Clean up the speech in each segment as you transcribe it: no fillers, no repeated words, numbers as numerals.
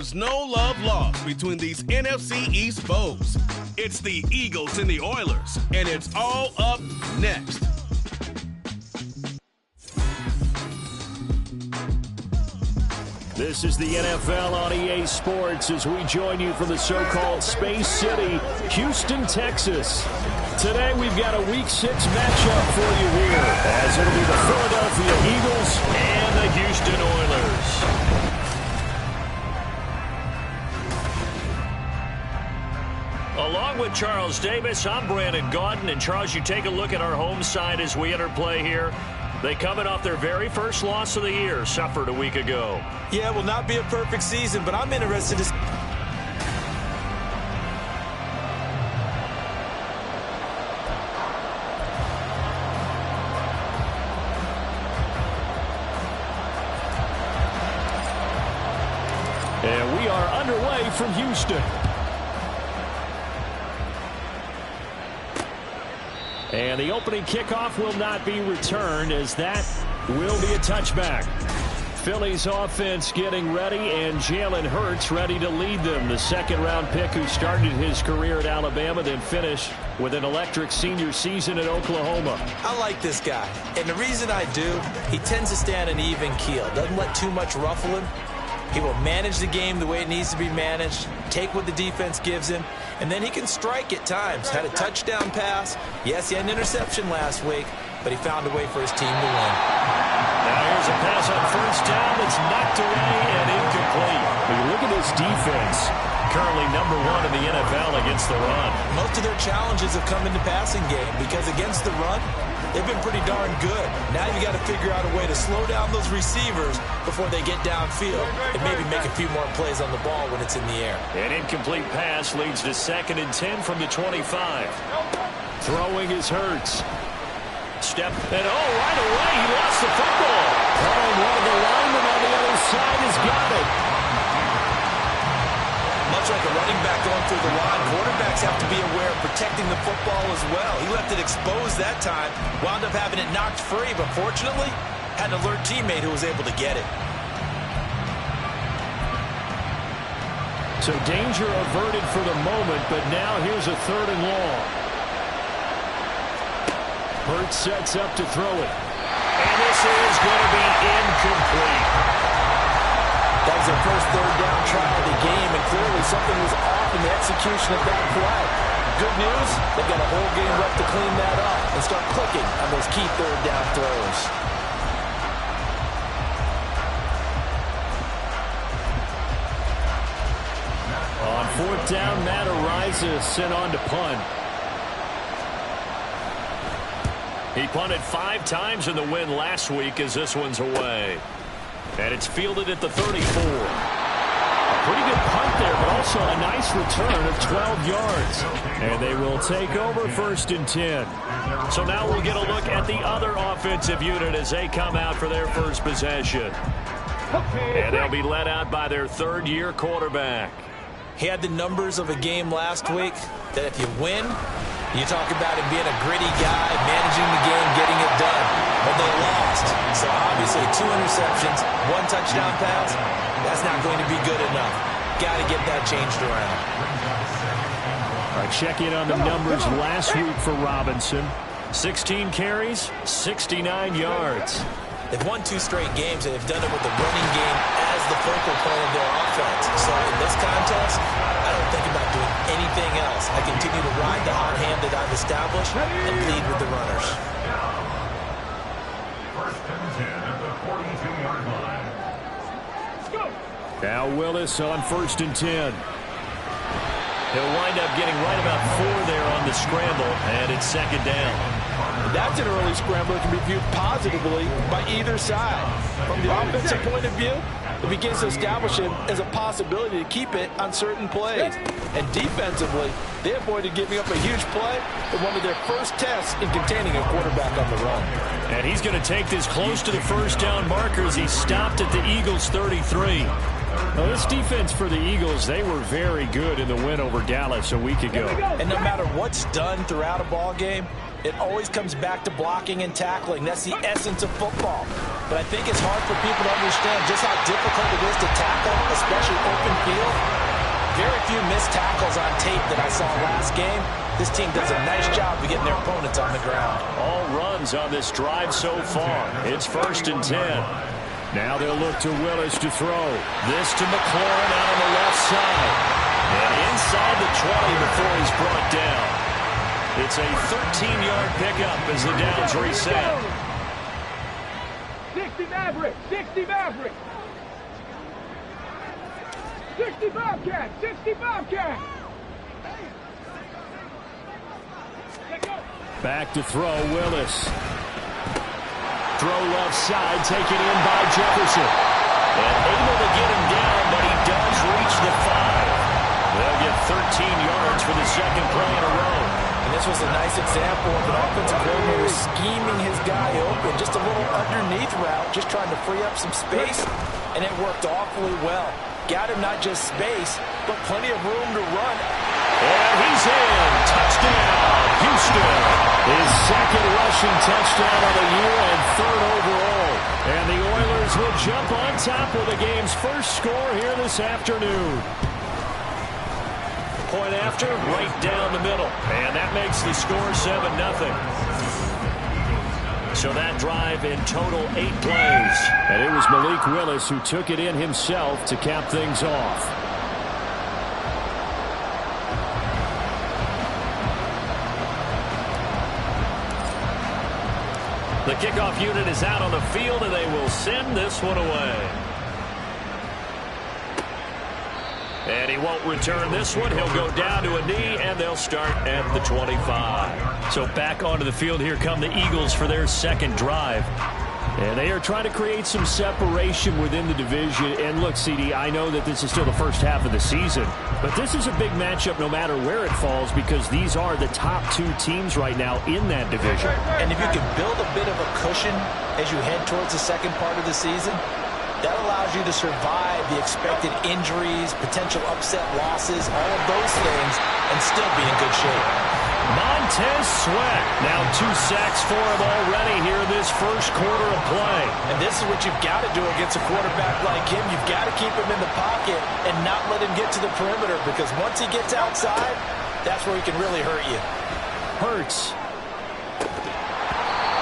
There's no love lost between these NFC East foes. It's the Eagles and the Oilers, and it's all up next. This is the NFL on EA Sports as we join you from the so-called Space City, Houston, Texas. Today we've got a Week 6 matchup for you here, as it'll be the Philadelphia Eagles and the Houston Oilers. Along with Charles Davis, I'm Brandon Gaudin. And Charles, you take a look at our home side as we enter play here. They coming off their very first loss of the year, suffered a week ago. Yeah, it will not be a perfect season, but I'm interested to... And we are underway from Houston. And the opening kickoff will not be returned, as that will be a touchback. Philly's offense getting ready, and Jalen Hurts ready to lead them. The second-round pick who started his career at Alabama, then finished with an electric senior season at Oklahoma. I like this guy, and the reason I do, he tends to stay on an even keel. Doesn't let too much ruffle him. He will manage the game the way it needs to be managed, take what the defense gives him, and then he can strike at times. Had a touchdown pass. Yes, he had an interception last week, but he found a way for his team to win. Now here's a pass on first down that's knocked away and incomplete. When you look at this defense, currently number 1 in the NFL against the run. Most of their challenges have come in the passing game because against the run, they've been pretty darn good. Now you got to figure out a way to slow down those receivers before they get downfield and maybe make a few more plays on the ball when it's in the air. An incomplete pass leads to 2nd and 10 from the 25. Throwing is Hurts. Step, and right away he lost the football. And one of the linemen on the other side has got it. Much like a running back going through the line, quarterbacks have to be aware of protecting the football as well. He left it exposed that time, wound up having it knocked free, but fortunately, had an alert teammate who was able to get it. So danger averted for the moment, but now here's a 3rd and long. Hurts sets up to throw it. And this is going to be incomplete. That was their first 3rd down try of the game, and clearly something was off in the execution of that play. Good news, they've got a whole game left to clean that up and start clicking on those key 3rd down throws. On 4th down, Matt Araiza sent on to punt. He punted 5 times in the win last week as this one's away. And it's fielded at the 34. A pretty good punt there, but also a nice return of 12 yards. And they will take over 1st and 10. So now we'll get a look at the other offensive unit as they come out for their first possession. And they'll be led out by their 3rd-year quarterback. He had the numbers of a game last week that if you win, you talk about him being a gritty guy, managing the game, getting it done. But they lost. So obviously 2 interceptions, 1 touchdown pass, that's not going to be good enough. Got to get that changed around. All right, check in on the numbers last week for Robinson. 16 carries, 69 yards. They've won 2 straight games, and they've done it with the running game as the focal point of their offense. So in this contest, I don't think about doing anything else. I continue to ride the hot hand that I've established and lead with the runners. 1st and 10 at the 42-yard line. Now Willis on 1st and 10. He'll wind up getting right about 4 there on the scramble, and it's 2nd down. That's an early scramble that can be viewed positively by either side. From the offensive point of view, it begins to establish it as a possibility to keep it on certain plays. And defensively, they avoided giving up a huge play in one of their first tests in containing a quarterback on the run. And he's going to take this close to the 1st down marker as he stopped at the Eagles' 33. Now, this defense for the Eagles, they were very good in the win over Dallas a week ago. And no matter what's done throughout a ball game, It always comes back to blocking and tackling. That's the essence of football. But I think it's hard for people to understand just how difficult it is to tackle, especially open field. Very few missed tackles on tape that I saw last game. This team does a nice job of getting their opponents on the ground. All runs on this drive so far. It's 1st and 10. Now they'll look to Willis to throw. This to McLaurin out on the left side. And inside the 20 before he's brought down. It's a 13-yard pickup as the downs reset. 60 Maverick! 60 Maverick! 60 Bobcat! 60 Bobcat! Back to throw, Willis. Throw left side, taken in by Jefferson. And able to get him down, but he does reach the 5. They'll get 13 yards for the second play in a row. And this was a nice example of an offensive coordinator scheming his guy open. Just a little underneath route, just trying to free up some space, and it worked awfully well. Got him not just space, but plenty of room to run. And he's in. Touchdown, Houston. His second rushing touchdown of the year and 3rd overall. And the Oilers will jump on top of the game's first score here this afternoon. Point after, right down the middle. And that makes the score 7-0. So that drive in total 8 plays. And it was Malik Willis who took it in himself to cap things off. The kickoff unit is out on the field, and they will send this one away. And he won't return this one. He'll go down to a knee, and they'll start at the 25. So back onto the field, here come the Eagles for their second drive. And they are trying to create some separation within the division. And look, CD, I know that this is still the first half of the season, but this is a big matchup no matter where it falls because these are the top 2 teams right now in that division. And if you can build a bit of a cushion as you head towards the second part of the season, that allows you to survive the expected injuries, potential upset losses, all of those things, and still be in good shape. Montez Sweat, now 2 sacks for him already here in this first quarter of play. And this is what you've got to do against a quarterback like him. You've got to keep him in the pocket and not let him get to the perimeter because once he gets outside, that's where he can really hurt you. Hurts.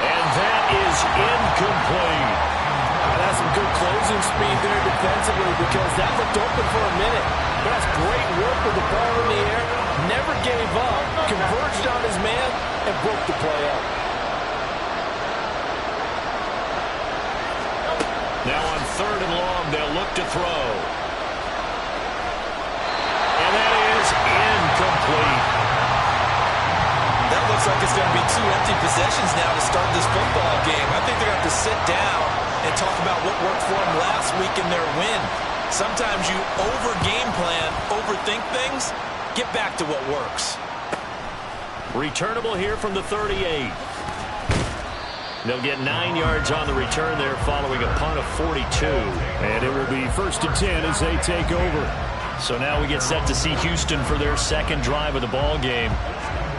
And that is incomplete. That's some good closing speed there defensively because that looked open for a minute. But that's great work with the ball in the air. Never gave up, converged on his man, and broke the play up. Now on 3rd and long, they'll look to throw. And that is incomplete. That looks like it's going to be 2 empty possessions now to start this football game. I think they're going to have to sit down and talk about what worked for them last week in their win. Sometimes you over-game plan, overthink things. Get back to what works. Returnable here from the 38. They'll get 9 yards on the return there following a punt of 42. And it will be 1st and 10 as they take over. So now we get set to see Houston for their second drive of the ball game.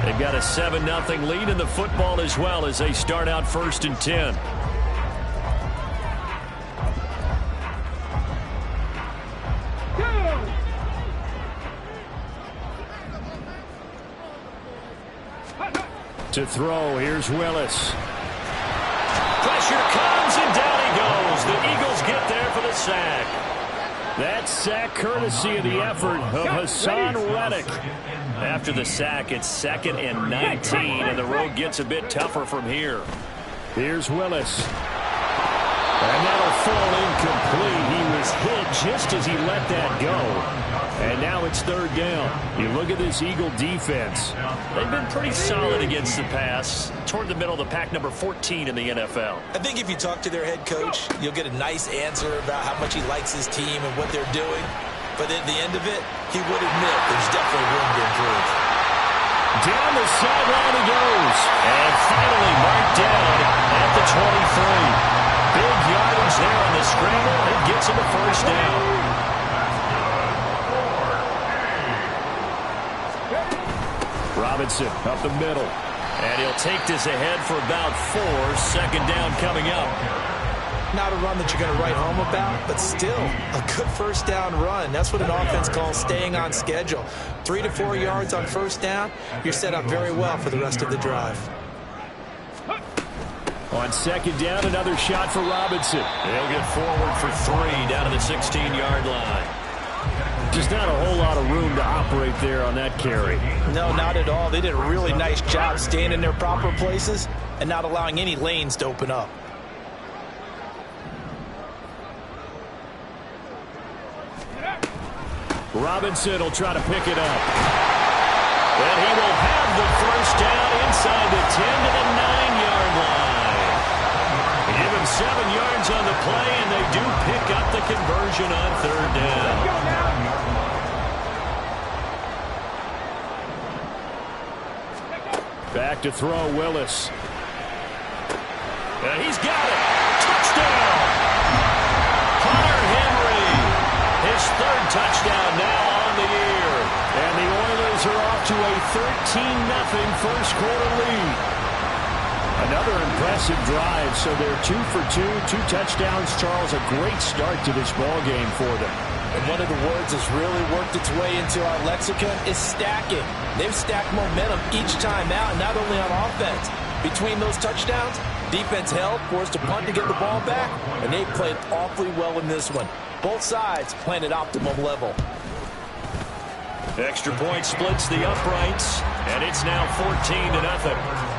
They've got a 7-0 lead in the football as well as they start out 1st and 10. To throw, here's Willis. Pressure comes, and down he goes. The Eagles get there for the sack. That sack courtesy of the effort of Hassan Reddick. After the sack, it's 2nd and 19, and the road gets a bit tougher from here. Here's Willis. And that'll fall incomplete. He was hit just as he let that go. And now it's 3rd down. You look at this Eagle defense. They've been pretty solid against the pass. Toward the middle of the pack, number 14 in the NFL. I think if you talk to their head coach, you'll get a nice answer about how much he likes his team and what they're doing. But at the end of it, he would admit there's definitely room to improve. Down the sideline he goes. And finally marked down at the 23. Big yardage there on the scramble. It gets him a 1st down. Robinson up the middle. And he'll take this ahead for about 4. Second down coming up. Not a run that you're going to write home about, but still a good first down run. That's what an offense calls staying on schedule. 3 to 4 yards on first down, you're set up very well for the rest of the drive. On second down, another shot for Robinson. He'll get forward for 3 down to the 16-yard line. Just not a whole lot of room to operate there on that carry. No, not at all. They did a really nice job staying in their proper places and not allowing any lanes to open up. Robinson will try to pick it up. And he will have the first down inside the 10 to the 9-yard line. Give him 7 yards on the play, and they do pick up the conversion on third down. Back to throw, Willis. And he's got it. Touchdown. Hunter Henry. His 3rd touchdown now on the year. And the Oilers are off to a 13-0 first quarter lead. Another impressive drive, so they're 2 for 2, 2 touchdowns. Charles, a great start to this ball game for them. And one of the words that's really worked its way into our lexicon is stacking. They've stacked momentum each time out, not only on offense. Between those touchdowns, defense held, forced a punt to get the ball back, and they played awfully well in this one. Both sides playing at optimum level. Extra point splits the uprights, and it's now 14-0.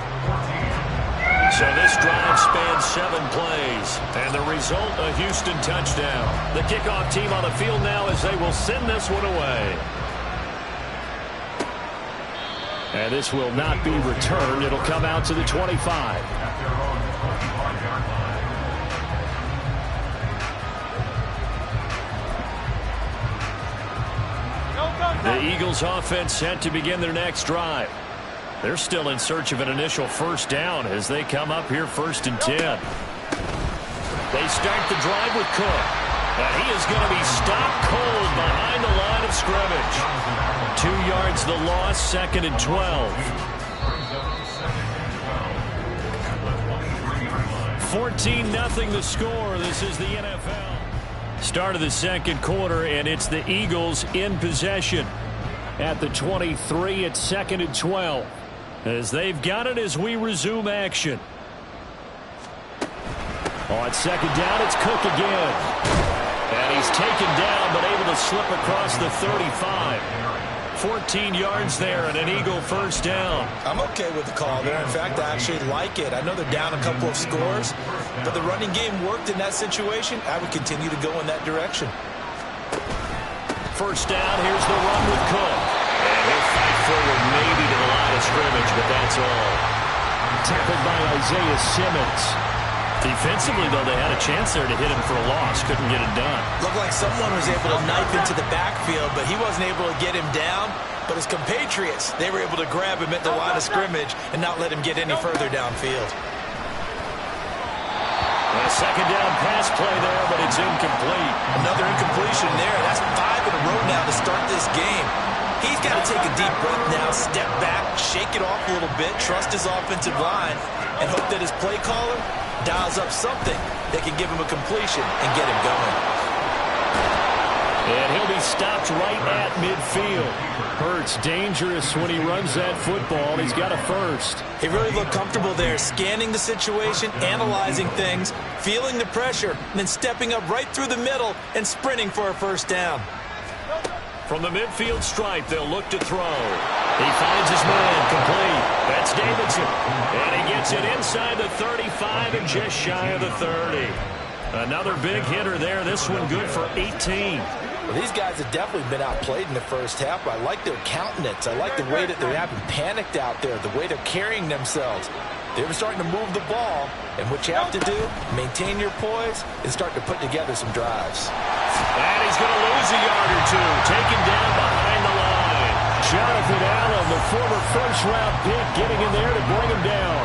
So this drive spans 7 plays, and the result, a Houston touchdown. The kickoff team on the field now as they will send this one away. And this will not be returned. It'll come out to the 25. The Eagles offense set to begin their next drive. They're still in search of an initial first down as they come up here 1st and 10. They start the drive with Cook. And he is going to be stopped cold behind the line of scrimmage. 2 yards the loss, 2nd and 12. 14-0 the score. This is the NFL. Start of the second quarter, and it's the Eagles in possession. At the 23, it's 2nd and 12. As they've got it as we resume action. On second down, it's Cook again. And he's taken down, but able to slip across the 35. 14 yards there and an Eagle first down. I'm okay with the call there. In fact, I actually like it. I know they're down a couple of scores, but the running game worked in that situation. I would continue to go in that direction. First down, here's the run with Cook. And he'll fight forward maybe to the line of scrimmage, but that's all. Tackled by Isaiah Simmons. Defensively, though, they had a chance there to hit him for a loss. Couldn't get it done. Looked like someone was able to knife into the backfield, but he wasn't able to get him down. But his compatriots, they were able to grab him at the line of scrimmage and not let him get any further downfield. A second down pass play there, but it's incomplete. Another incompletion there. That's 5 in a row now to start this game. He's got to take a deep breath now, step back, shake it off a little bit, trust his offensive line, and hope that his play caller dials up something that can give him a completion and get him going. And he'll be stopped right at midfield. Hurts dangerous when he runs that football. He's got a first. He really looked comfortable there, scanning the situation, analyzing things, feeling the pressure, and then stepping up right through the middle and sprinting for a first down. From the midfield stripe, they'll look to throw. He finds his man, complete. That's Davidson. And he gets it inside the 35 and just shy of the 30. Another big hitter there. This one good for 18. Well, these guys have definitely been outplayed in the first half. I like their countenance. I like the way that they're having panicked out there, the way they're carrying themselves. They're starting to move the ball, and what you have to do, maintain your poise, and start to put together some drives. And he's going to lose a yard or two, taken down behind the line. Jonathan Allen, the former first-round pick, getting in there to bring him down.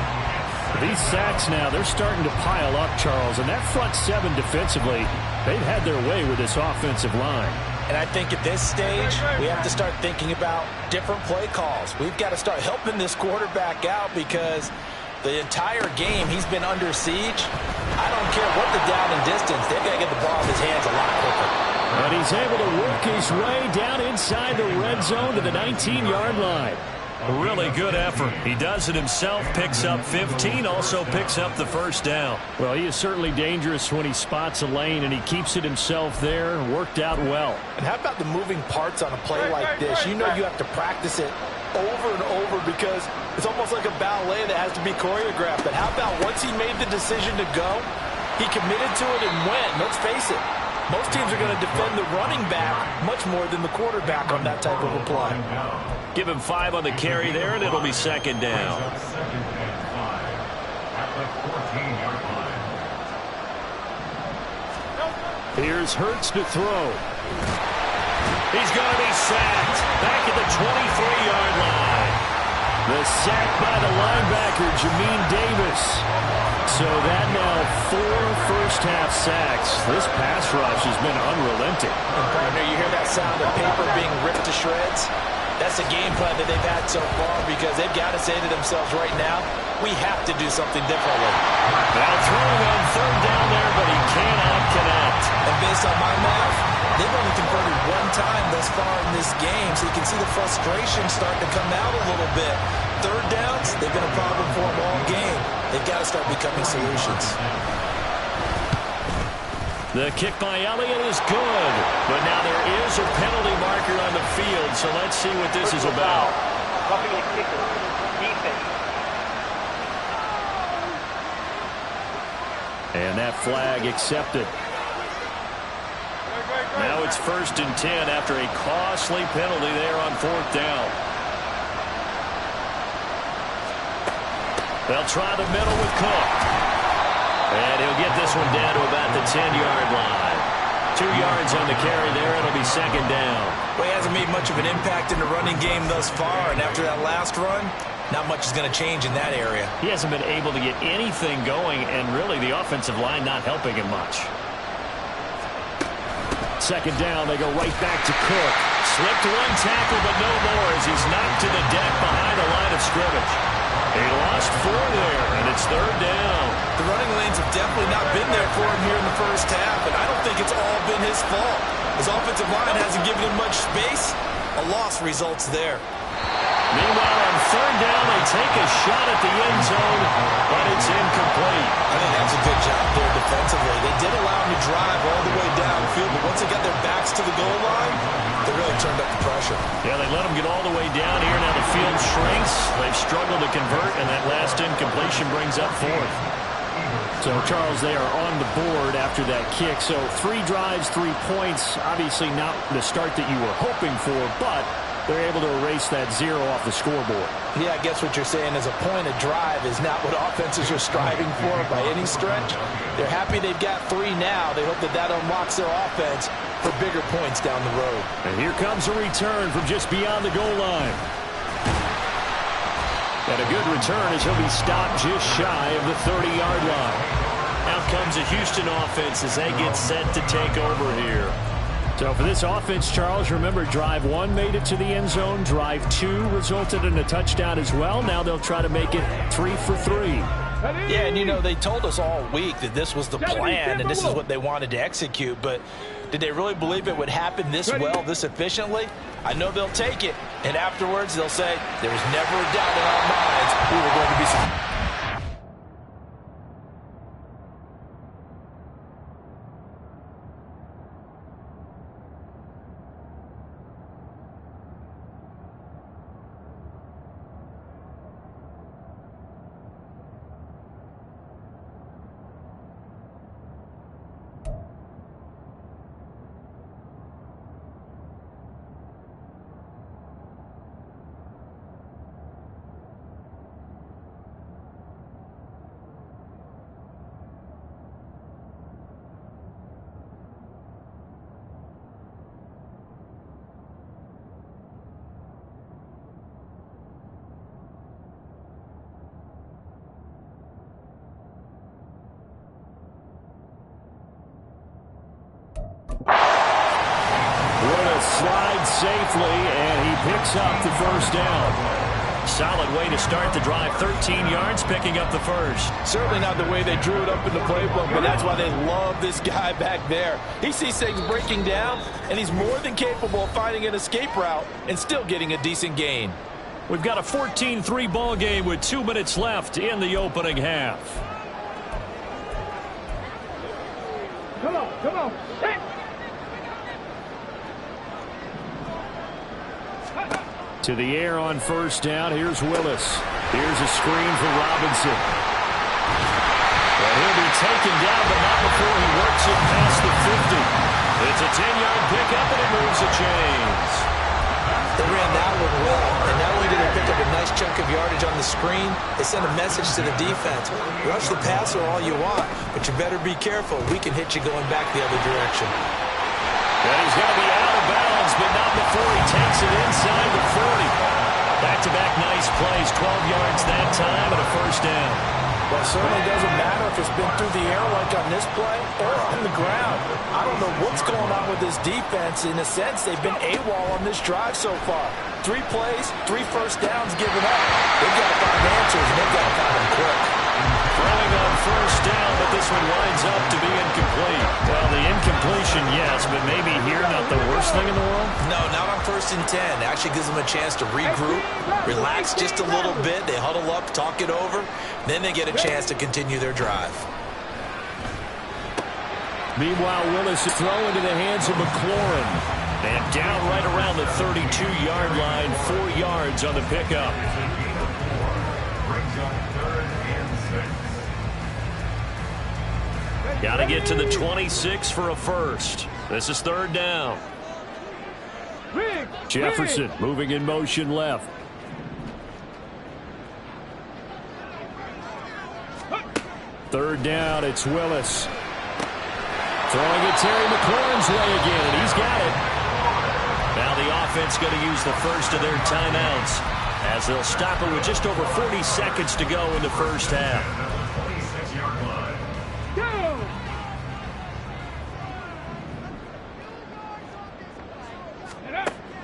These sacks now, they're starting to pile up, Charles, and that front seven defensively, they've had their way with this offensive line. And I think at this stage, we have to start thinking about different play calls. We've got to start helping this quarterback out because the entire game he's been under siege. I don't care what the down and distance. They've got to get the ball in his hands a lot quicker. And he's able to work his way down inside the red zone to the 19-yard line. A really good effort. He does it himself, picks up 15, also picks up the first down. Well, he is certainly dangerous when he spots a lane, and he keeps it himself there. Worked out well. And how about the moving parts on a play like this? You know you have to practice it over and over because it's almost like a ballet that has to be choreographed. But how about once he made the decision to go, he committed to it and went. Let's face it, most teams are going to defend the running back much more than the quarterback on that type of a play. Give him 5 on the carry there, and it'll be second down. Here's Hurts to throw. He's going to be sacked back at the 23-yard line. The sack by the linebacker, Jamin Davis. So that now 4 first-half sacks. This pass rush has been unrelenting. And partner, you hear that sound of paper being ripped to shreds? That's the game plan that they've had so far because they've got to say to themselves right now, we have to do something differently. Now throwing on third down there, but he cannot connect. And based on my math, they've only converted 1 time thus far in this game, so you can see the frustration starting to come out a little bit. Third downs, they've been a problem for them all game. They've got to start becoming solutions. The kick by Elliott is good, but now there is a penalty marker on the field, so let's see what this is about. Roughing the kicker, defense. And that flag accepted. Now it's 1st and 10 after a costly penalty there on 4th down. They'll try the middle with Cook. And he'll get this one down to about the 10-yard line. 2 yards on the carry there. It'll be second down. Well, he hasn't made much of an impact in the running game thus far, and after that last run, not much is going to change in that area. He hasn't been able to get anything going, and really the offensive line not helping him much. Second down, they go right back to Cook. Slipped 1 tackle, but no more as he's knocked to the deck behind the line of scrimmage. He lost 4 there, and it's third down. The running lanes have definitely not been there for him here in the first half, and I don't think it's all been his fault. His offensive line hasn't given him much space. A loss results there. Meanwhile, on third down, they take a shot at the end zone, but it's incomplete. I think that's a good job there defensively. They did allow him to drive all the way downfield, but once they got their backs to the goal line, they really turned up the pressure. Yeah, they let him get all the way down here. Now the field shrinks. They've struggled to convert, and that last incompletion brings up 4th. So, Charles, they are on the board after that kick. So 3 drives, 3 points. Obviously not the start that you were hoping for, but they're able to erase that 0 off the scoreboard. Yeah, I guess what you're saying is a point of drive is not what offenses are striving for by any stretch. They're happy they've got 3 now. They hope that that unlocks their offense for bigger points down the road. And here comes a return from just beyond the goal line. And a good return as he'll be stopped just shy of the 30-yard line. Out comes a Houston offense as they get set to take over here. So for this offense, Charles, remember drive 1 made it to the end zone. Drive 2 resulted in a touchdown as well. Now they'll try to make it 3 for 3. Yeah, and you know, they told us all week that this was the plan and this is what they wanted to execute, but did they really believe it would happen this well, this efficiently? I know they'll take it, and afterwards they'll say, there was never a doubt in our minds we were going to be it safely, and he picks up the first down. Solid way to start the drive. 13 yards, picking up the first. Certainly not the way they drew it up in the playbook, but that's why they love this guy back there. He sees things breaking down, and he's more than capable of finding an escape route and still getting a decent gain. We've got a 14-3 ball game with 2 minutes left in the opening half. Come on, come on. Hey. To the air on first down. Here's Willis. Here's a screen for Robinson. And he'll be taken down, but not before he works it past the 50. It's a 10-yard pickup, and it moves the chains. They ran that one well, and not only did they pick up a nice chunk of yardage on the screen, they sent a message to the defense. Rush the passer all you want, but you better be careful. We can hit you going back the other direction. And he's going to be out of bounds, but not before he takes it inside the 40. Back-to-back nice plays, 12 yards that time, and a first down. Well, it certainly doesn't matter if it's been through the air like on this play or on the ground. I don't know what's going on with this defense. In a sense, they've been AWOL on this drive so far. 3 plays, 3 first downs given up. They've got to find answers, and they've got to find them quick. Throwing on first down, but this one winds up to be incomplete. Well, the incompletion, yes, but maybe here not the worst thing in the world? No, not on 1st and 10. It actually gives them a chance to regroup, relax just a little bit. They huddle up, talk it over. Then they get a chance to continue their drive. Meanwhile, Willis is thrown into the hands of McLaurin. And down right around the 32-yard line, 4 yards on the pickup. Got to get to the 26 for a first. This is 3rd down. Jefferson moving in motion left. Third down, it's Willis. Throwing it Terry McLaurin's way again, and he's got it. Now the offense going to use the first of their timeouts as they'll stop it with just over 40 seconds to go in the first half.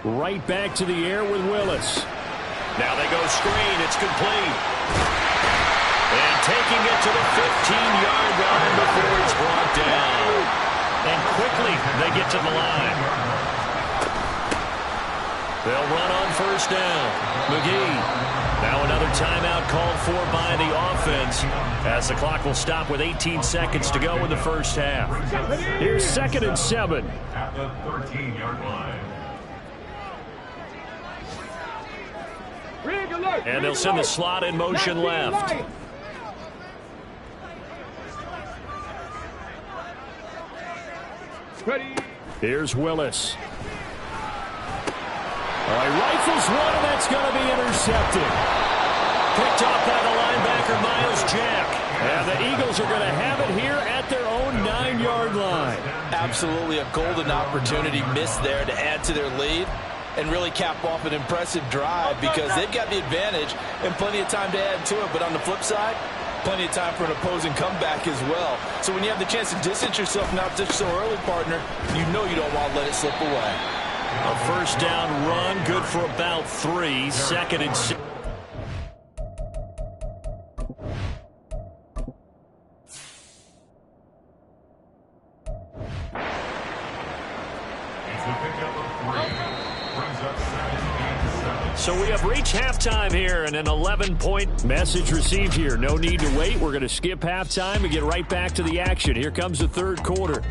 Right back to the air with Willis. Now they go screen. It's complete. And taking it to the 15-yard line before it's brought down. And quickly they get to the line. They'll run on first down. McGee. Now another timeout called for by the offense as the clock will stop with 18 seconds to go in the first half. Here's 2nd and 7. At the 13-yard line. And they'll send the slot in motion left. Here's Willis. All right, rifles one, and that's going to be intercepted. Picked off by the linebacker, Miles Jack. And the Eagles are going to have it here at their own 9-yard line. Absolutely a golden opportunity missed there to add to their lead and really cap off an impressive drive because they've got the advantage and plenty of time to add to it. But on the flip side, plenty of time for an opposing comeback as well. So when you have the chance to distance yourself from opposition so early, partner, you know you don't want to let it slip away. A first down run, good for about 3. 2nd and 6. So we have reached halftime here, and an 11-point message received here. No need to wait. We're going to skip halftime and get right back to the action. Here comes the 3rd quarter.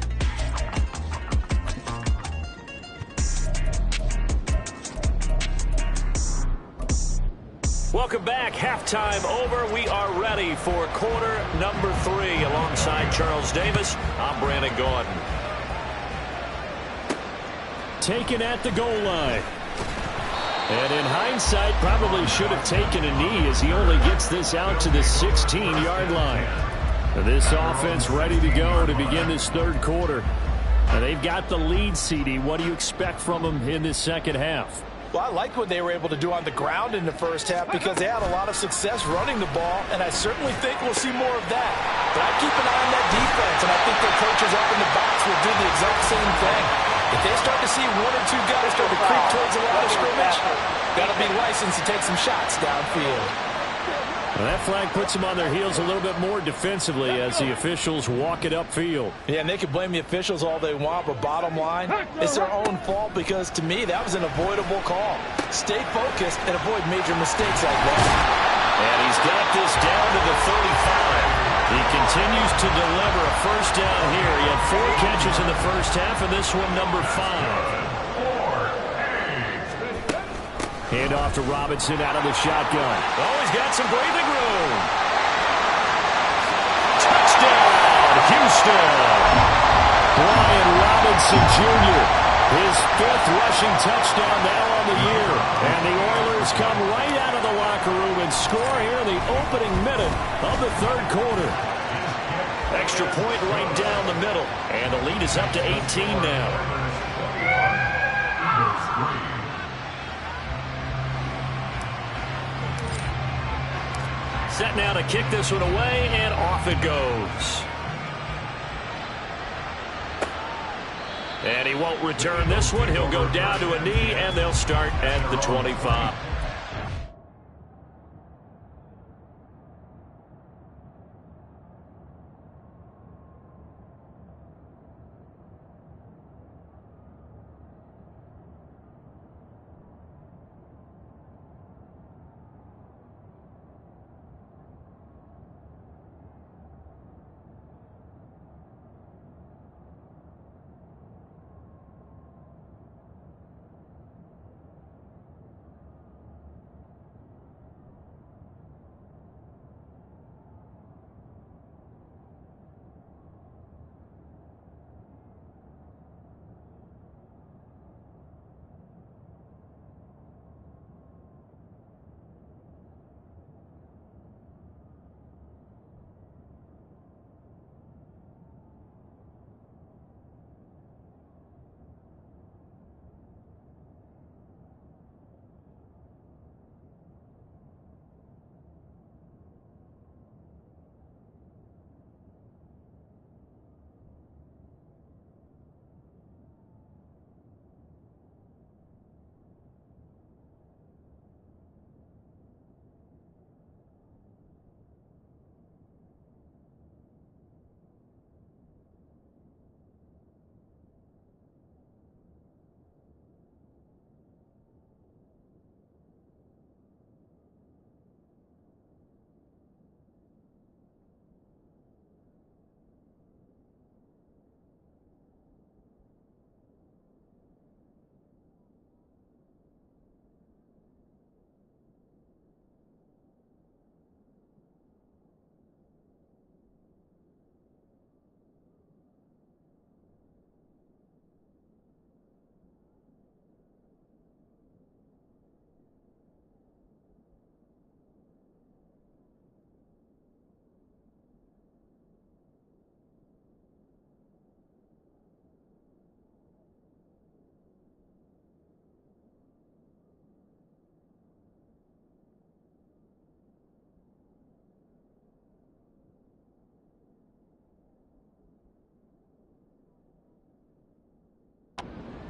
Welcome back. Halftime over. We are ready for quarter number 3. Alongside Charles Davis, I'm Brandon Gordon. Taken at the goal line. And in hindsight, probably should have taken a knee as he only gets this out to the 16-yard line. This offense ready to go to begin this 3rd quarter. Now they've got the lead, CD. What do you expect from them in this 2nd half? Well, I like what they were able to do on the ground in the first half because they had a lot of success running the ball, and I certainly think we'll see more of that. But I keep an eye on that defense, and I think their coaches up in the box will do the exact same thing. If they start to see one or two guys start to creep towards the line of scrimmage, got to be licensed to take some shots downfield. Well, that flag puts them on their heels a little bit more defensively as the officials walk it upfield. Yeah, and they can blame the officials all they want, but bottom line, it's their own fault because, to me, that was an avoidable call. Stay focused and avoid major mistakes like that. And he's got this down to the 35. He continues to deliver a first down here. He had 4 catches in the first half, and this one number 5. Hand off to Robinson out of the shotgun. Oh, he's got some breathing room. Touchdown, Houston. Brian Robinson Jr., his 5th rushing touchdown now on the year. And the Oilers come right out of the locker room and score here in the opening minute of the 3rd quarter. Extra point right down the middle. And the lead is up to 18 now. Set now to kick this one away, and off it goes. And he won't return this one. He'll go down to a knee, and they'll start at the 25.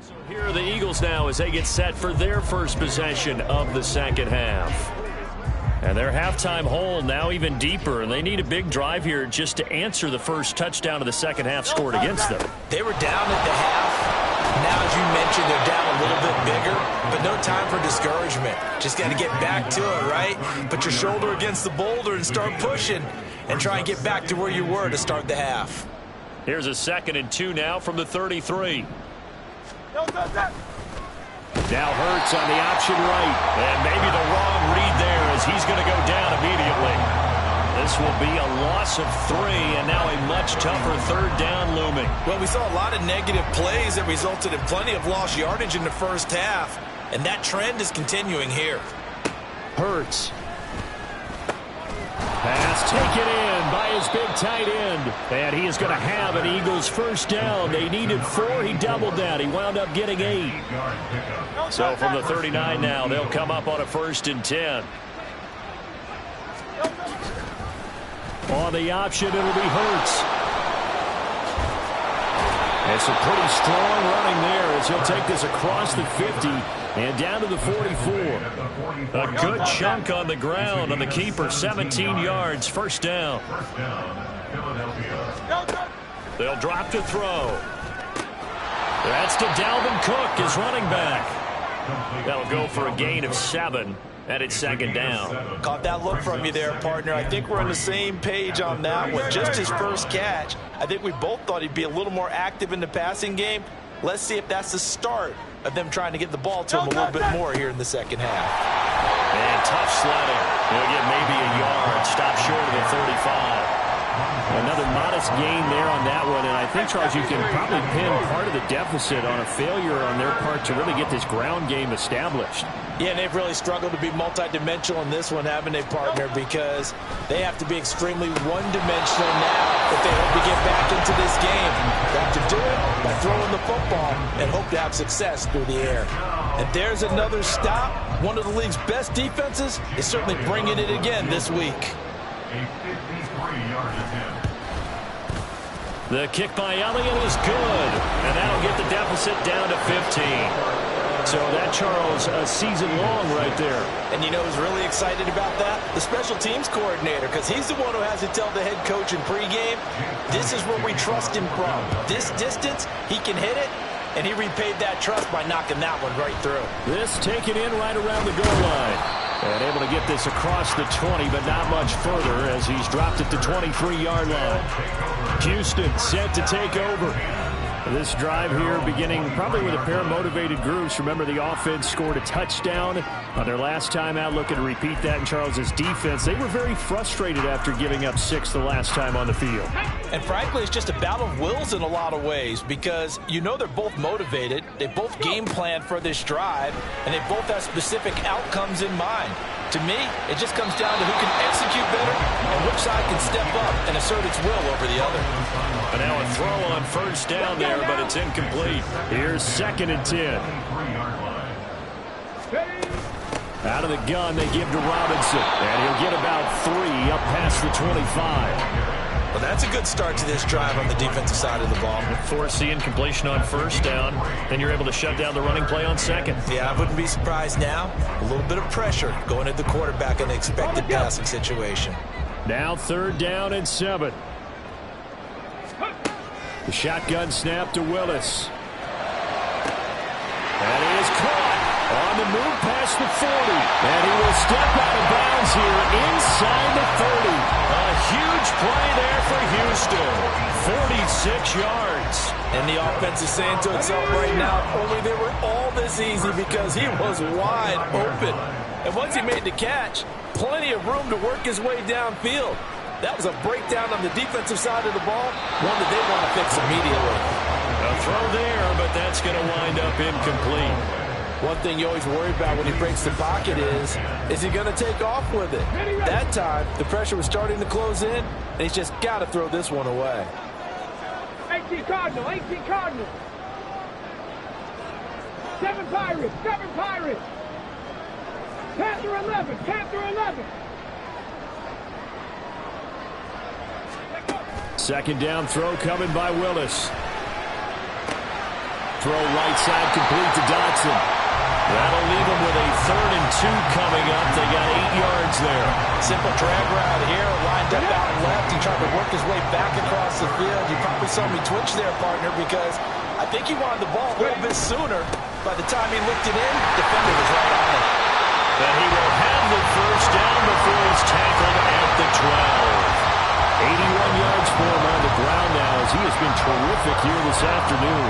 So here are the Eagles now as they get set for their first possession of the second half. And their halftime hole now even deeper, and they need a big drive here just to answer the first touchdown of the second half scored against them. They were down at the half. Now, as you mentioned, they're down a little bit bigger, but no time for discouragement. Just got to get back to it, right? Put your shoulder against the boulder and start pushing and try and get back to where you were to start the half. Here's a 2nd and 2 now from the 33. Now Hurts on the option right. And maybe the wrong read there as he's going to go down immediately. This will be a loss of 3, and now a much tougher 3rd down looming. Well, we saw a lot of negative plays that resulted in plenty of lost yardage in the first half, and that trend is continuing here. Hurts. Pass taken in by his big tight end. And he is going to have an Eagles first down. They needed 4. He doubled that. He wound up getting 8. So from the 39 now, they'll come up on a 1st and 10. On the option, it'll be Hurts. And some pretty strong running there as he'll take this across the 50 and down to the 44. A good chunk on the ground on the keeper, 17 yards, first down. They'll drop to throw. That's to Dalvin Cook, his running back. That'll go for a gain of 7. And it's second down. Caught that look from you there, partner. I think we're on the same page on that one. Just his first catch. I think we both thought he'd be a little more active in the passing game. Let's see if that's the start of them trying to get the ball to him a little bit more here in the second half. And tough sledding. He'll get maybe a yard. Stop short of the 35. Another modest gain there on that one, and I think, Charles, you can probably pin part of the deficit on a failure on their part to really get this ground game established. Yeah, and they've really struggled to be multidimensional in this one, haven't they, partner? Because they have to be extremely one-dimensional now if they hope to get back into this game. They have to do it by throwing the football and hope to have success through the air. And there's another stop. One of the league's best defenses is certainly bringing it again this week. The kick by Elliott is good, and that'll get the deficit down to 15. So that, Charles, a season long right there. And you know who's really excited about that? The special teams coordinator, because he's the one who has to tell the head coach in pregame, this is where we trust him from. This distance, he can hit it, and he repaid that trust by knocking that one right through. This taken in right around the goal line. And able to get this across the 20, but not much further as he's dropped it to 23-yard line. Houston set to take over. This drive here beginning probably with a pair of motivated groups. Remember, the offense scored a touchdown on their last time out. Looking to repeat that in Charles's defense. They were very frustrated after giving up 6 the last time on the field. And frankly, it's just a battle of wills in a lot of ways because you know they're both motivated. They both game plan for this drive, and they both have specific outcomes in mind. To me, it just comes down to who can execute better and which side can step up and assert its will over the other. And now a throw on first down there, but it's incomplete. Here's 2nd and 10. Out of the gun, they give to Robinson, and he'll get about 3 up past the 25. Well, that's a good start to this drive on the defensive side of the ball. Force the incompletion on first down, then you're able to shut down the running play on second. Yeah, I wouldn't be surprised now. A little bit of pressure going at the quarterback in the expected passing situation. Now 3rd down and 7. The shotgun snap to Willis. And he is caught on the move past the 40. And he will step out of bounds here inside the 30. A huge play there for Houston. 46 yards. And the offense is saying to itself right now, only they were all this easy because he was wide open. And once he made the catch, plenty of room to work his way downfield. That was a breakdown on the defensive side of the ball, one that they want to fix immediately. A throw there, but that's going to wind up incomplete. One thing you always worry about when he breaks the pocket is he going to take off with it? That time, the pressure was starting to close in, and he's just got to throw this one away. 18 Cardinal, 18 Cardinal. 7 Pirates, 7 Pirates. Panther 11, Panther 11. 2nd down throw coming by Willis. Throw right side complete to Dotson. That'll leave him with a 3rd and 2 coming up. They got 8 yards there. Simple drag route here, lined up out left. He tried to work his way back across the field. You probably saw me twitch there, partner, because I think he wanted the ball a little bit sooner. By the time he looked it in, the defender was right on it. And he will have the first down before he's tackled at the 12. 81 yards for him on the ground now as he has been terrific here this afternoon.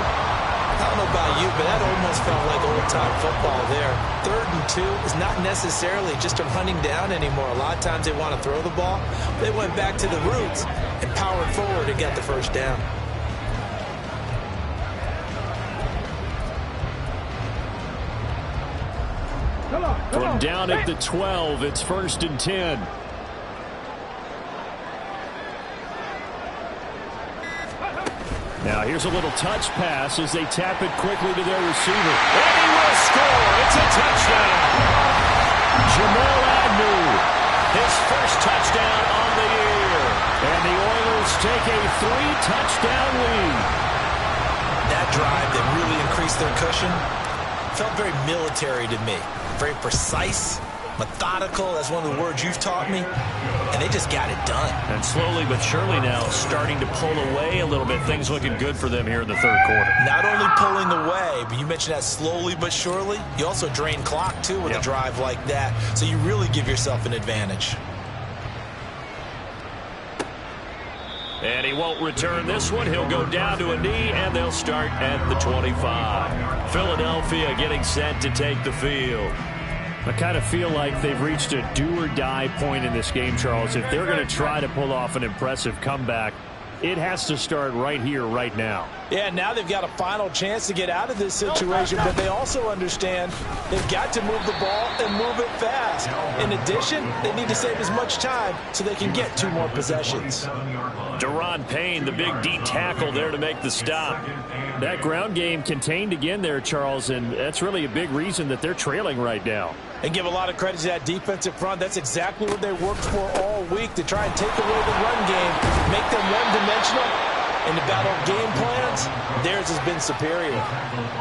I don't know about you, but that almost felt like old-time football there. 3rd and 2 is not necessarily just a running down anymore. A lot of times they want to throw the ball. They went back to the roots and powered forward and got the first down. From down at the 12, it's 1st and 10. Now here's a little touch pass as they tap it quickly to their receiver. And he will score. It's a touchdown. Jamal Agnew, his first touchdown on the year. And the Oilers take a 3-touchdown lead. drive that really increased their cushion felt very military to me. Very precise, methodical. That's one of the words you've taught me. And they just got it done. And slowly but surely now starting to pull away a little bit. Things looking good for them here in the third quarter. Not only pulling away, but you mentioned that slowly but surely. You also drain clock, too, with a drive like that. So you really give yourself an advantage. And he won't return this one. He'll go down to a knee, and they'll start at the 25. Philadelphia getting set to take the field. I kind of feel like they've reached a do-or-die point in this game, Charles. If they're going to try to pull off an impressive comeback, it has to start right here, right now. Yeah, now they've got a final chance to get out of this situation, but they also understand they've got to move the ball and move it fast. In addition, they need to save as much time so they can get 2 more possessions. Deron Payne, the big D tackle there to make the stop. That ground game contained again there, Charles, and that's really a big reason that they're trailing right now. And give a lot of credit to that defensive front. That's exactly what they worked for all week, to try and take away the run game, make them one-dimensional. In the battle of game plans, theirs has been superior.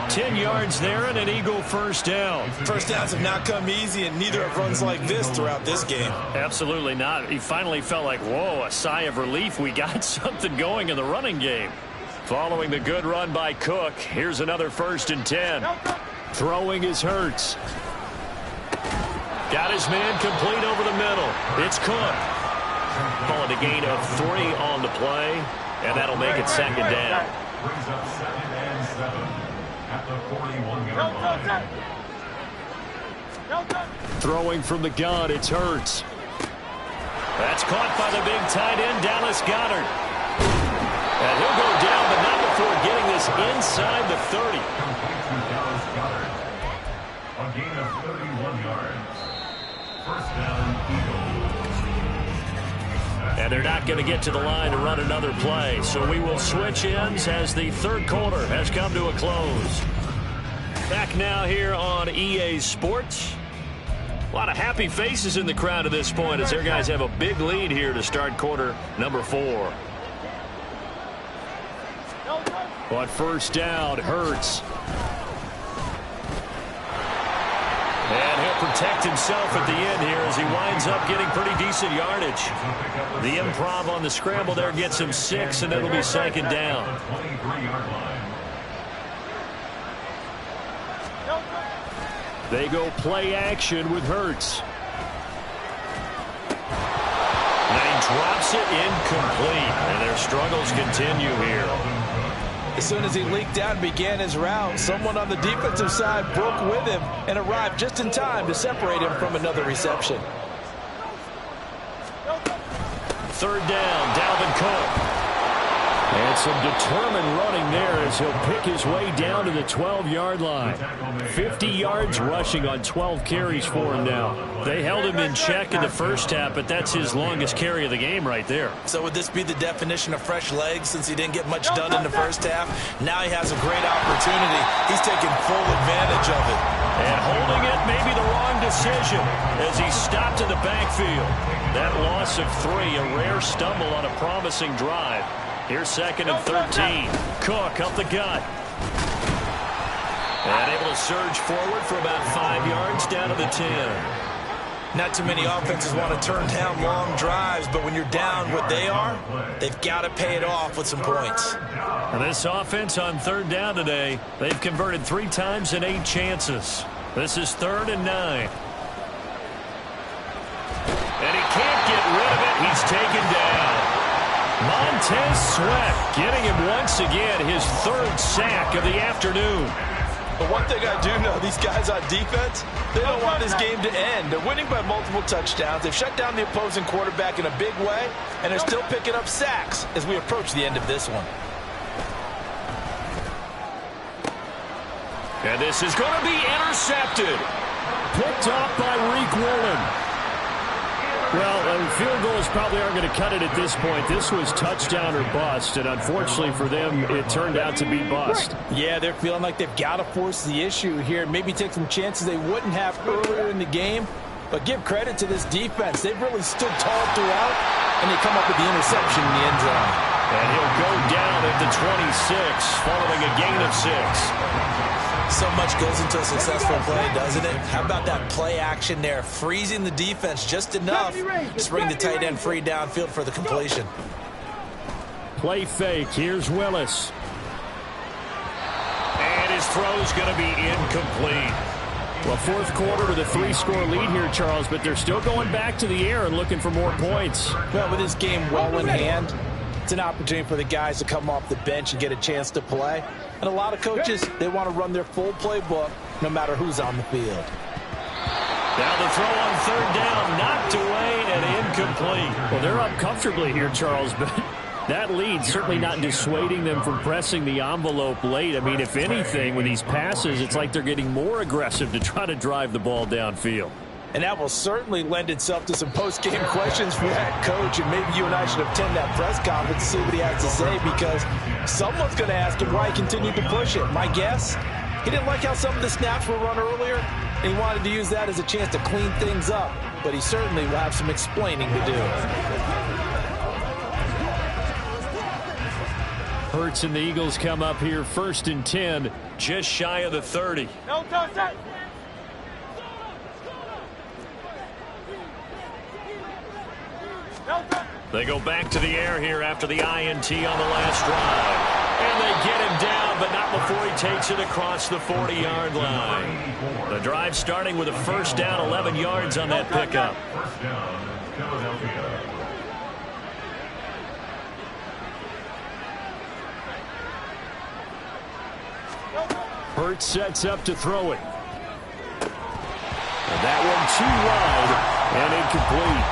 10 yards there and an Eagle first down. First downs have not come easy, and neither have runs like this throughout this game. Absolutely not. He finally felt like, whoa, a sigh of relief. We got something going in the running game. Following the good run by Cook, here's another 1st and 10. Throwing is Hurts. Got his man complete over the middle. It's Cook. Call it a gain of 3 on the play, and that'll make it 2nd down. Brings up 2nd and 7 at the 41-yard line. Throwing from the gun, it's Hurts. That's caught by the big tight end, Dallas Goedert. And he'll go down, but not before getting this inside the 30. Dallas Goedert. A gain of 31 yards. First down, Eagles. And they're not going to get to the line to run another play. So we will switch ends as the third quarter has come to a close. Back now here on EA Sports. A lot of happy faces in the crowd at this point as their guys have a big lead here to start quarter number 4. But first down, Hurts. And he'll protect himself at the end here as he winds up getting pretty decent yardage. The improv on the scramble there gets him 6, and it'll be 2nd down. They go play action with Hurts. And he drops it incomplete, and their struggles continue here. As soon as he leaked out and began his route, someone on the defensive side broke with him and arrived just in time to separate him from another reception. 3rd down, Dalvin Cook. And some determined running there as he'll pick his way down to the 12-yard line. 50 yards rushing on 12 carries for him now. They held him in check in the first half, but that's his longest carry of the game right there. So would this be the definition of fresh legs since he didn't get much done in the first half? Now he has a great opportunity. He's taking full advantage of it. And holding it may be the wrong decision as he stopped in the backfield. That loss of 3, a rare stumble on a promising drive. Here's 2nd and 13. Cook up the gut. And able to surge forward for about 5 yards down to the 10. Not too many offenses want to turn down long drives, but when you're down what they are, they've got to pay it off with some points. And this offense on 3rd down today, they've converted 3 times in 8 chances. This is 3rd and 9. And he can't get rid of it. He's taken down. Montez Sweat getting him once again his 3rd sack of the afternoon. But one thing I do know, these guys on defense, they don't want this game to end. They're winning by multiple touchdowns. They've shut down the opposing quarterback in a big way, and they're still picking up sacks as we approach the end of this one. And this is going to be intercepted. Picked off by Reek Woolen. Well, field goals probably aren't going to cut it at this point. This was touchdown or bust, and unfortunately for them, it turned out to be bust. Yeah, they're feeling like they've got to force the issue here, maybe take some chances they wouldn't have earlier in the game. But give credit to this defense. They've really stood tall throughout, and they come up with the interception in the end zone. And he'll go down at the 26 following a gain of 6. So much goes into a successful play, doesn't it? How about that play action there? Freezing the defense just enough to bring the tight end free downfield for the completion. Play fake. Here's Willis. And his throw's going to be incomplete. Well, fourth quarter with a 3-score lead here, Charles, but they're still going back to the air and looking for more points. Well, with this game well in hand, it's an opportunity for the guys to come off the bench and get a chance to play. And a lot of coaches, they want to run their full playbook no matter who's on the field. Now the throw on third down, knocked away and incomplete. Well, they're up comfortably here, Charles, but that lead certainly not dissuading them from pressing the envelope late. I mean, if anything, with these passes, it's like they're getting more aggressive to try to drive the ball downfield. And that will certainly lend itself to some post-game questions for that coach. And maybe you and I should attend that press conference to see what he has to say, because someone's going to ask him why he continued to push it. My guess, he didn't like how some of the snaps were run earlier, and he wanted to use that as a chance to clean things up. But he certainly will have some explaining to do. Hurts and the Eagles come up here 1st and 10. Just shy of the 30. No contact. They go back to the air here after the INT on the last drive. And they get him down, but not before he takes it across the 40-yard line. The drive starting with a first down, 11 yards on that pickup. First down, Philadelphia. Hurts sets up to throw it. And that one too wide and incomplete.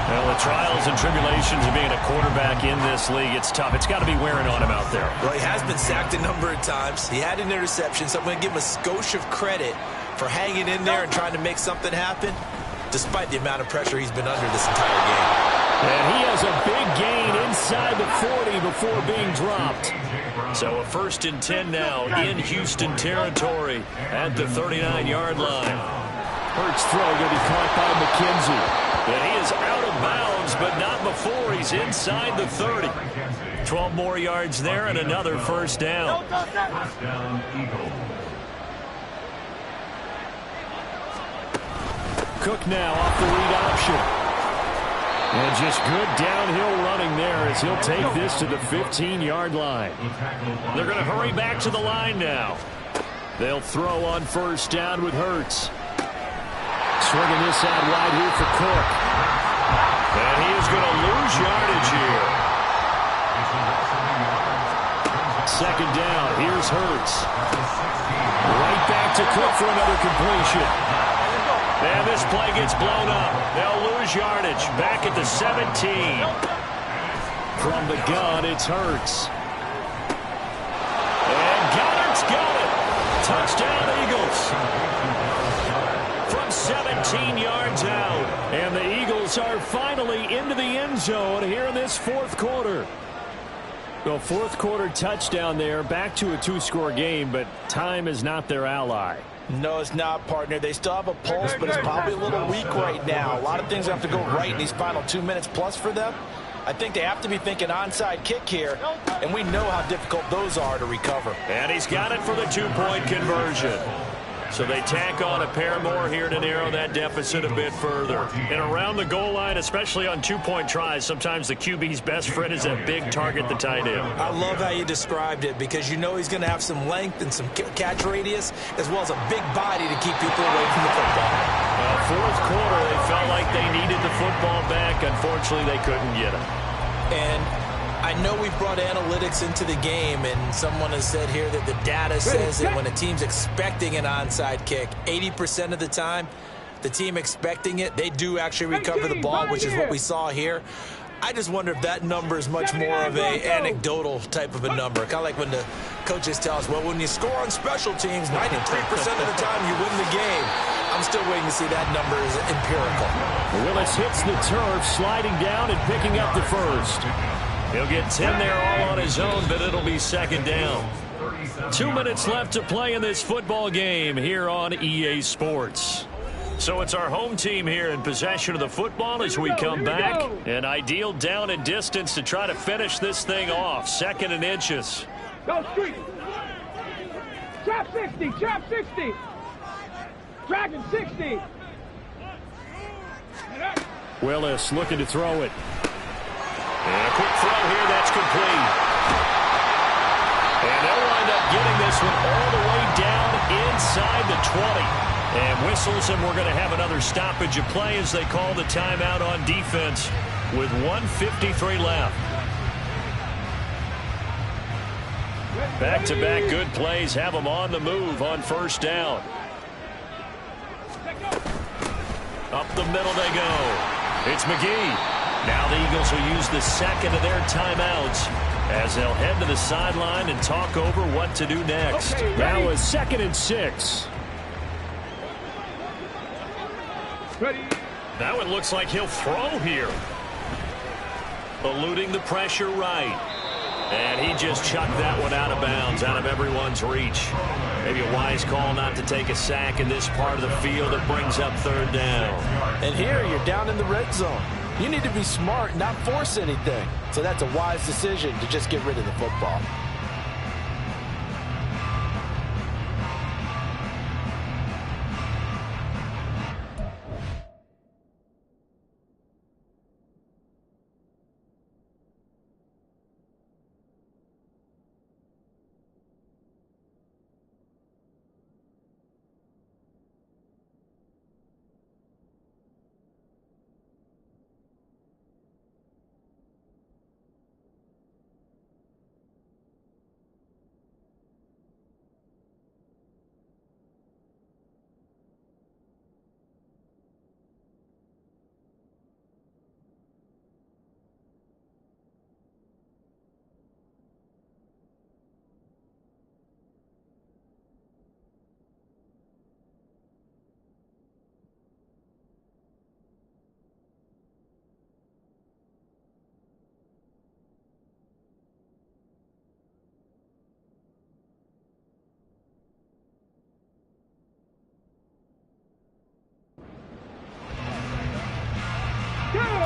Well, the trials and tribulations of being a quarterback in this league, it's tough. It's got to be wearing on him out there. Well, he has been sacked a number of times. He had an interception, so I'm going to give him a skosh of credit for hanging in there and trying to make something happen, despite the amount of pressure he's been under this entire game. And he has a big gain inside the 40 before being dropped. So a 1st and 10 now in Houston territory at the 39-yard line. Hurts throw going to be caught by McKenzie. And he is out of bounds, but not before he's inside the 30. 12 more yards there and another first down. First down, Eagles. Cook now off the read option. And just good downhill running there as he'll take this to the 15-yard line. They're going to hurry back to the line now. They'll throw on first down with Hurts. Swinging this out wide here for Cook. And he is going to lose yardage here. Second down. Here's Hurts. Right back to Cook for another completion. And this play gets blown up. They'll lose yardage. Back at the 17. From the gun, it's Hurts. And Goddard's got it. Touchdown, Eagles. From 17 yards out. And the Eagles are finally into the end zone here in this fourth quarter. Well, fourth quarter touchdown there. Back to a 2-score game, but time is not their ally. No, it's not, partner. They still have a pulse, but it's probably a little weak right now. A lot of things have to go right in these final 2 minutes plus for them. I think they have to be thinking onside kick here, and we know how difficult those are to recover. And he's got it for the 2-point conversion. So they tack on a pair more here to narrow that deficit a bit further. And around the goal line, especially on 2-point tries, sometimes the QB's best friend is that big target, the tight end. I love how you described it, because you know he's going to have some length and some catch radius, as well as a big body to keep people away from the football. Fourth quarter, they felt like they needed the football back. Unfortunately, they couldn't get it. And I know we've brought analytics into the game, and someone has said here that the data says that when a team's expecting an onside kick, 80% of the time, the team expecting it, they do actually recover the ball, which is what we saw here. I just wonder if that number is much more of a anecdotal type of a number. Kind of like when the coaches tell us, well, when you score on special teams, 93% of the time you win the game. I'm still waiting to see that number is empirical. Willis hits the turf, sliding down and picking up the first. He'll get 10 there all on his own, but it'll be second down. 2 minutes left to play in this football game here on EA Sports. So it's our home team here in possession of the football as we come back. An ideal down and distance to try to finish this thing off. 2nd and inches. Go street. Trap 60. Trap 60. Dragon 60. Willis looking to throw it. And a quick throw here. That's complete. And they'll wind up getting this one all the way down inside the 20. And whistles, and we're going to have another stoppage of play as they call the timeout on defense with 1:53 left. Back-to-back good plays have them on the move on 1st down. Up the middle they go. It's McGee. Now the Eagles will use the 2nd of their timeouts as they'll head to the sideline and talk over what to do next. Okay, now a 2nd and 6. Ready. That one looks like he'll throw here. Eluding the pressure right. And he just chucked that one out of bounds, out of everyone's reach. Maybe a wise call not to take a sack in this part of the field that brings up 3rd down. And here you're down in the red zone. You need to be smart and not force anything. So that's a wise decision to just get rid of the football.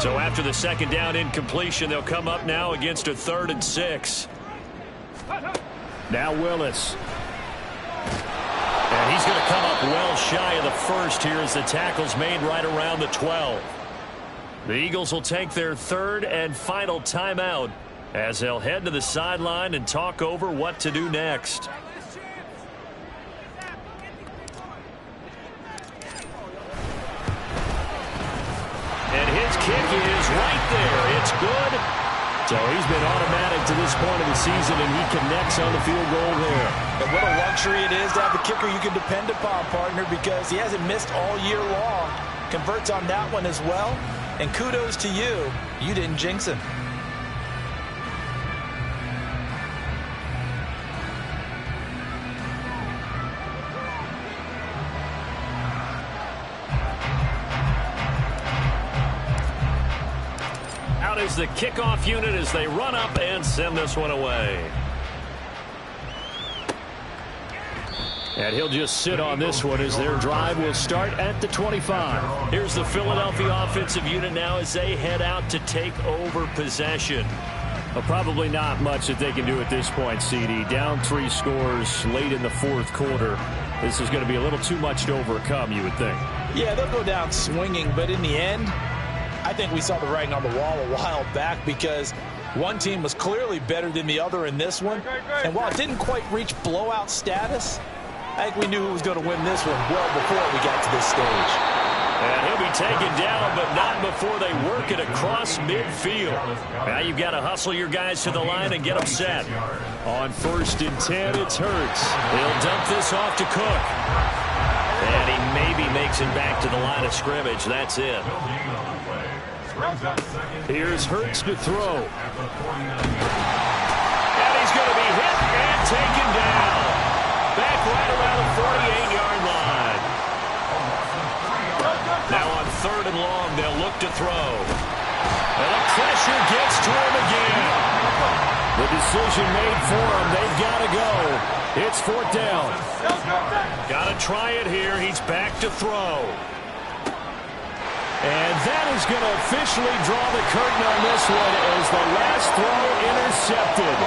So after the 2nd down incompletion, they'll come up now against a 3rd and 6. Now Willis. And he's going to come up well shy of the 1st here as the tackle's made right around the 12. The Eagles will take their 3rd and final timeout as they'll head to the sideline and talk over what to do next. And his kick is right there. It's good. So he's been automatic to this point of the season, and he connects on the field goal there. And what a luxury it is to have a kicker you can depend upon, partner, because he hasn't missed all year long. Converts on that one as well. And kudos to you. You didn't jinx him. Out is the kickoff unit as they run up and send this one away. And he'll just sit on this one as their drive will start at the 25. Here's the Philadelphia offensive unit now as they head out to take over possession. Well, probably not much that they can do at this point, CD. Down 3 scores late in the 4th quarter. This is going to be a little too much to overcome, you would think. Yeah, they'll go down swinging, but in the end, I think we saw the writing on the wall a while back because one team was clearly better than the other in this one. And while it didn't quite reach blowout status, I think we knew who was going to win this one well before we got to this stage. And he'll be taken down, but not before they work it across midfield. Now you've got to hustle your guys to the line and get them set. On 1st and 10, it's Hurts. He'll dump this off to Cook. And he maybe makes it back to the line of scrimmage. That's it. Here's Hurts to throw. And he's going to be hit and taken down. Back right around the 48-yard line. Now on 3rd and long, they'll look to throw. And the pressure gets to him again. The decision made for him. They've got to go. It's 4th down. Got to try it here. He's back to throw. And that is going to officially draw the curtain on this one as the last throw intercepted.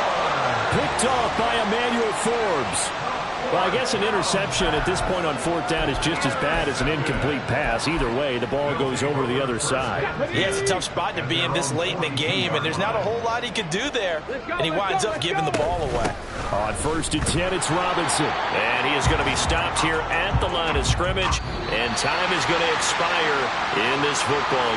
Picked off by Emmanuel Forbes. Well, I guess an interception at this point on fourth down is just as bad as an incomplete pass. Either way, the ball goes over to the other side. Yeah, it's a tough spot to be in this late in the game, and there's not a whole lot he could do there. And he winds up giving the ball away. On 1st and 10, it's Robinson. And he is going to be stopped here at the line of scrimmage, and time is going to expire in this football game.